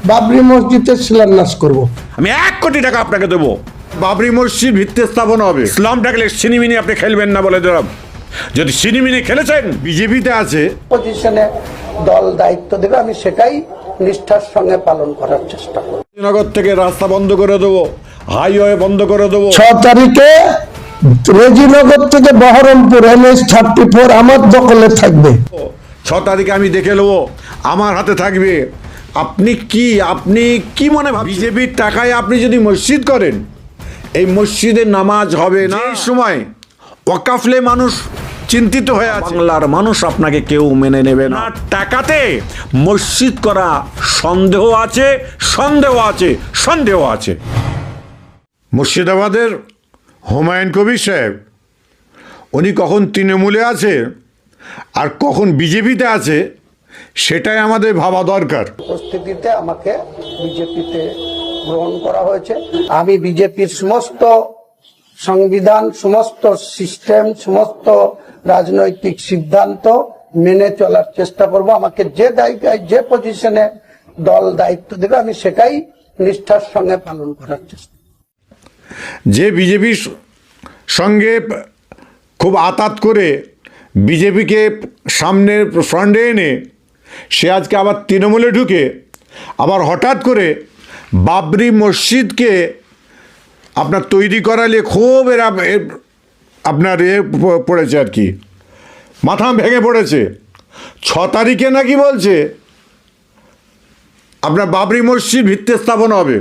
বাবরি মসজিদের শিলান্যাস করব। আমি 1 কোটি টাকা আপনাকে দেবো, বাবরি মসজিদ ভিত্তি স্থাপন হবে। ইসলাম ডাকলে সিনিমিনি আপনি খেলবেন না বলে দিলাম। যদি সিনিমিনি খেলেছেন, বিজেপিতে আছে, পজিশনে দল দায়িত্ব দেবে, আমি সেটাই নিষ্ঠার সঙ্গে পালন করার চেষ্টা করব। নগর থেকে রাস্তা বন্ধ করে দেবো, হাইওয়ে বন্ধ করে দেবো। 6 তারিখে রেজিনগর থেকে বহরমপুর NH-34 আমার দখলে থাকবে। 6 তারিখে আমি দেখে নেবো, আমার হাতে থাকবে। আপনি কি মনে ভাবেন? বিজেপির টাকায় আপনি যদি মসজিদ করেন, এই মসজিদের নামাজ হবে না। এই সময় ওয়াকাফলে মানুষ চিন্তিত হয়ে আছে, বাংলার মানুষ আপনাকে কেউ মেনে নেবে না। টাকাতে মসজিদ করা সন্দেহ আছে। মুর্শিদাবাদের হুমায়ুন কবির সাহেব, উনি কখন তৃণমূলে আছে আর কখন বিজেপিতে আছে, সেটাই আমাদের ভাবা দরকার। উপস্থিতিতে আমাকে বিজেপিতে গ্রহণ করা হয়েছে। আমি বিজেপির সমস্ত সংবিধান, সমস্ত সিস্টেম, সমস্ত রাজনৈতিক সিদ্ধান্ত মেনে চলার চেষ্টা করব। আমাকে যে জায়গায়, যে পজিশনে দল দায়িত্ব দেবে, আমি সেটাই নিষ্ঠার সঙ্গে পালন করার চেষ্টা। যে বিজেপির সঙ্গে খুব আতাত করে বিজেপিকে সামনের ফ্রন্টে এনে সে আজকে আবার তৃণমূলে ঢুকে আবার হঠাৎ করে বাবরি মসজিদকে আপনার তৈরি করালে খুব আপনার পড়েছে আর কি, মাথা ভেঙে পড়েছে। 6 তারিখে নাকি বলছে আপনার বাবরি মসজিদ ভিত্তি স্থাপন হবে।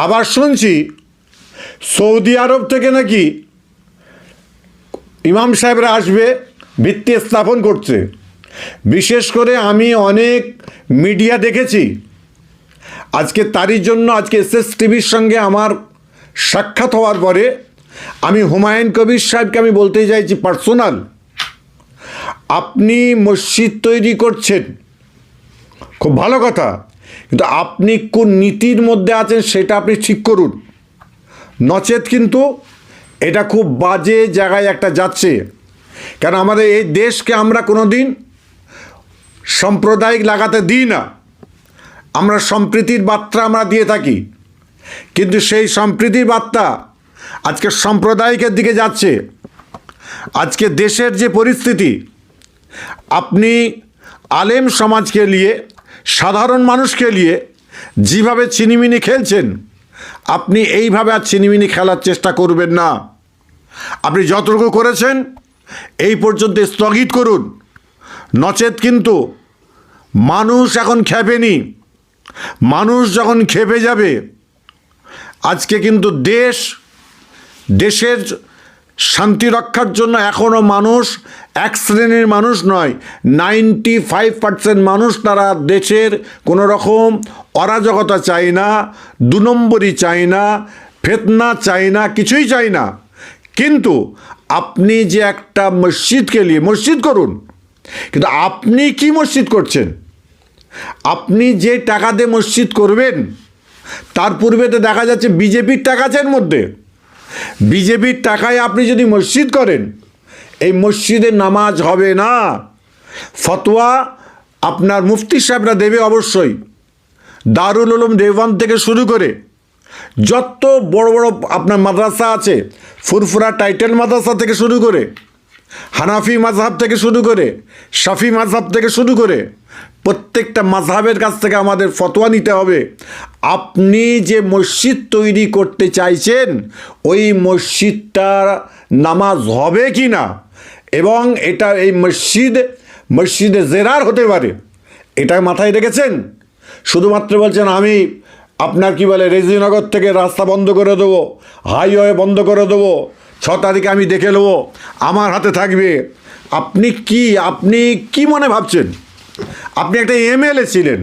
আবার শুনছি সৌদি আরব থেকে নাকি ইমাম সাহেবরা আসবে, ভিত্তি স্থাপন করছে। বিশেষ করে আমি অনেক মিডিয়া দেখেছি আজকে, তারই জন্য আজকে SS টিভির সঙ্গে আমার সাক্ষাৎ হওয়ার পরে আমি হুমায়ুন কবির সাহেবকে আমি বলতে চাইছি পার্সোনাল, আপনি মসজিদ তৈরি করছেন খুব ভালো কথা, কিন্তু আপনি কোন নীতির মধ্যে আছেন সেটা আপনি ঠিক করুন, নচেত কিন্তু এটা খুব বাজে জায়গায় একটা যাচ্ছে। কারণ আমাদের এই দেশকে আমরা কোনো দিন সাম্প্রদায়িক লাগাতে দিই না, আমরা সম্প্রীতির বার্তা আমরা দিয়ে থাকি, কিন্তু সেই সম্প্রীতির বার্তা আজকে সাম্প্রদায়িকের দিকে যাচ্ছে। আজকে দেশের যে পরিস্থিতি, আপনি আলেম সমাজকে নিয়ে, সাধারণ মানুষকে নিয়ে যেভাবে ছিনিমিনি খেলছেন, আপনি এইভাবে আর ছিনিমিনি খেলার চেষ্টা করবেন না। আপনি যতটুকু করেছেন এই পর্যন্ত স্থগিত করুন, নচেত কিন্তু মানুষ এখন খেপেনি। মানুষ যখন খেপে যাবে, আজকে কিন্তু দেশের শান্তি রক্ষার জন্য এখনও মানুষ এক শ্রেণীর মানুষ নয়, 95% মানুষ তারা দেশের কোনো রকম অরাজকতা চায় না, 2 নম্বরই চায় না, ফিতনা চায় না, কিছুই চায় না। কিন্তু আপনি যে একটা মসজিদকে নিয়ে মসজিদ করুন, কিন্তু আপনি কি মসজিদ করছেন? আপনি যে টাকা দিয়ে মসজিদ করবেন, তার পূর্বে তো দেখা যাচ্ছে বিজেপির টাকা আছে এর মধ্যে। বিজেপির টাকায় আপনি যদি মসজিদ করেন, এই মসজিদের নামাজ হবে না। ফতোয়া আপনার মুফতি সাহেবরা দেবে অবশ্যই। দারুল উলুম দেওবন্দ থেকে শুরু করে যত বড় বড় আপনার মাদ্রাসা আছে, ফুরফুরা টাইটেল মাদ্রাসা থেকে শুরু করে, হানাফি মাযহাব থেকে শুরু করে, শাফি মাযহাব থেকে শুরু করে, প্রত্যেকটা মাযহাবের কাছ থেকে আমাদের ফতোয়া নিতে হবে। আপনি যে মসজিদ তৈরি করতে চাইছেন, ওই মসজিদটার নামাজ হবে কি না, এবং এটা এই মসজিদে জেরার হতে পারে, এটা মাথায় রেখেছেন। শুধুমাত্র বলছেন আমি আপনার কি বলে রেজিনগর থেকে রাস্তা বন্ধ করে দেবো, হাইওয়ে বন্ধ করে দেবো, 6 তারিখে আমি দেখে নেবো, আমার হাতে থাকবে। আপনি কি মনে ভাবছেন? আপনি একটা MLA ছিলেন,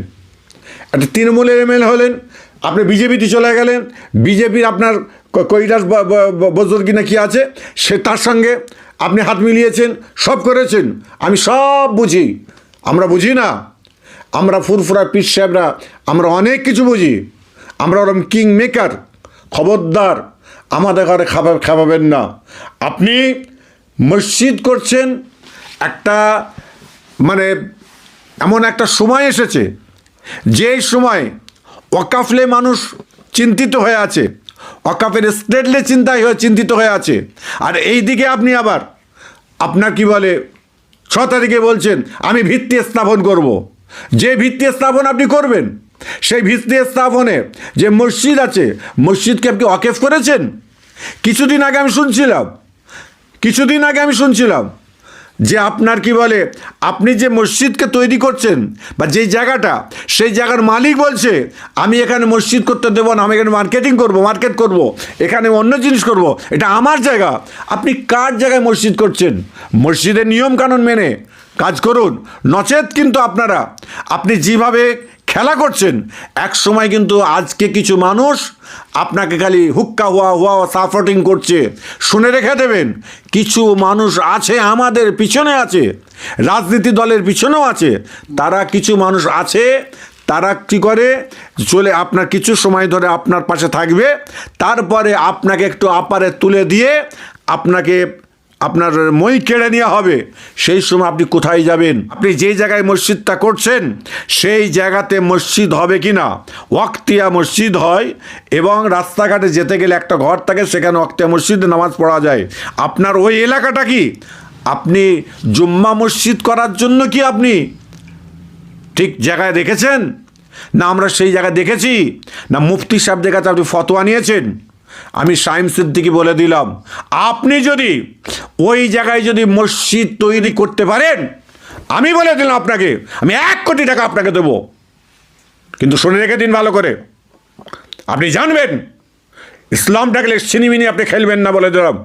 একটা তৃণমূলের MLA হলেন, আপনি বিজেপিতে চলে গেলেন। বিজেপির আপনার কৈলাস বজর্গী না কি আছে, সে তার সঙ্গে আপনি হাত মিলিয়েছেন, সব করেছেন। আমি সব বুঝি, আমরা বুঝি না? আমরা ফুরফুরা পীর সাহেবরা আমরা অনেক কিছু বুঝি, আমরা ওরকম কিং মেকার। খবরদার আমাদের ঘরে খাওয়াবেন না। আপনি মসজিদ করছেন, একটা মানে এমন একটা সময় এসেছে, যেই সময় ওয়াকাফলে মানুষ চিন্তিত হয়ে আছে, ওয়াকাফের স্টেটলে চিন্তিত হয়ে আছে। আর এই দিকে আপনি আবার আপনার কি বলে 6 তারিখে বলছেন আমি ভিত্তি স্থাপন করব। যে ভিত্তি স্থাপন আপনি করবেন, সেই ভিত্তি স্থাপনে যে মসজিদ আছে, মসজিদকে আপনি ওয়াকেফ করেছেন? কিছুদিন আগে আমি শুনছিলাম যে আপনার কি বলে আপনি যে মসজিদকে তৈরি করছেন বা যেই জায়গাটা, সেই জায়গার মালিক বলছে আমি এখানে মসজিদ করতে দেবো না, আমি এখানে মার্কেট করব, এখানে অন্য জিনিস করব, এটা আমার জায়গা। আপনি কার জায়গায় মসজিদ করছেন? মসজিদের নিয়মকানুন মেনে কাজ করুন, নচেত কিন্তু আপনি যেভাবে খেলা করছেন, এক সময় কিন্তু আজকে কিছু মানুষ আপনাকে খালি হুক্কা হুয়া সাপোর্টিং করছে, শুনে রেখে দেবেন। কিছু মানুষ আছে আমাদের পিছনে আছে, রাজনীতি দলের পিছনেও আছে, কিছু মানুষ আছে, তারা কী করে চলে আপনার কিছু সময় ধরে আপনার পাশে থাকবে, তারপরে আপনাকে একটু আপারে তুলে দিয়ে আপনার মই কেড়ে নেওয়া হবে। সেই সময় আপনি কোথায় যাবেন? আপনি যেই জায়গায় মসজিদটা করছেন সেই জায়গাতে মসজিদ হবে কি না? ওয়াক্তিয়া মসজিদ হয়, এবং রাস্তাঘাটে যেতে গেলে একটা ঘর থাকে, সেখানে ওয়াক্তিয়া মসজিদে নামাজ পড়া যায়। আপনার ওই এলাকাটা কি আপনি জুম্মা মসজিদ করার জন্য কি আপনি ঠিক জায়গায় রেখেছেন? না আমরা সেই জায়গায় দেখেছি? না মুফতি সাহেবদের কাছে আপনি ফতোয়া নিয়েছেন? আমি শাইম সিদ্দিকী বলে দিলাম, আপনি যদি ওই জায়গায় যদি মসজিদ তৈরি করতে পারেন, আমি বলে দিলাম আপনাকে, আমি 1 কোটি টাকা আপনাকে দেবো। কিন্তু শুনে রেখে দিন ভালো করে, আপনি জানবেন ইসলামটাকে সিনিমিনি আপনি খেলবেন না, বলে দিলাম।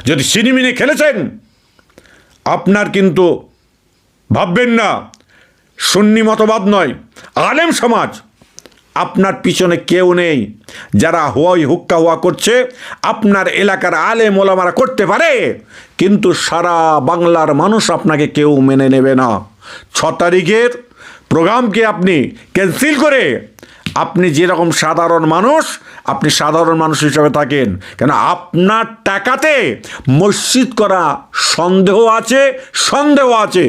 যদি সিনিমিনি খেলেছেন, আপনার কিন্তু ভাববেন না সুন্নি মতবাদ নয়, আলেম সমাজ আপনার পিছনে কেউ নেই। যারা হুক্কা হুয়া করছে আপনার এলাকার আলেম ওলামারা করতে পারে, কিন্তু সারা বাংলার মানুষ আপনাকে কেউ মেনে নেবে না। 6 তারিখের প্রোগ্রামকে আপনি ক্যান্সেল করে আপনি যেরকম সাধারণ মানুষ, আপনি সাধারণ মানুষ হিসাবে থাকেন। কেন আপনার টাকাতে মসজিদ করা সন্দেহ আছে।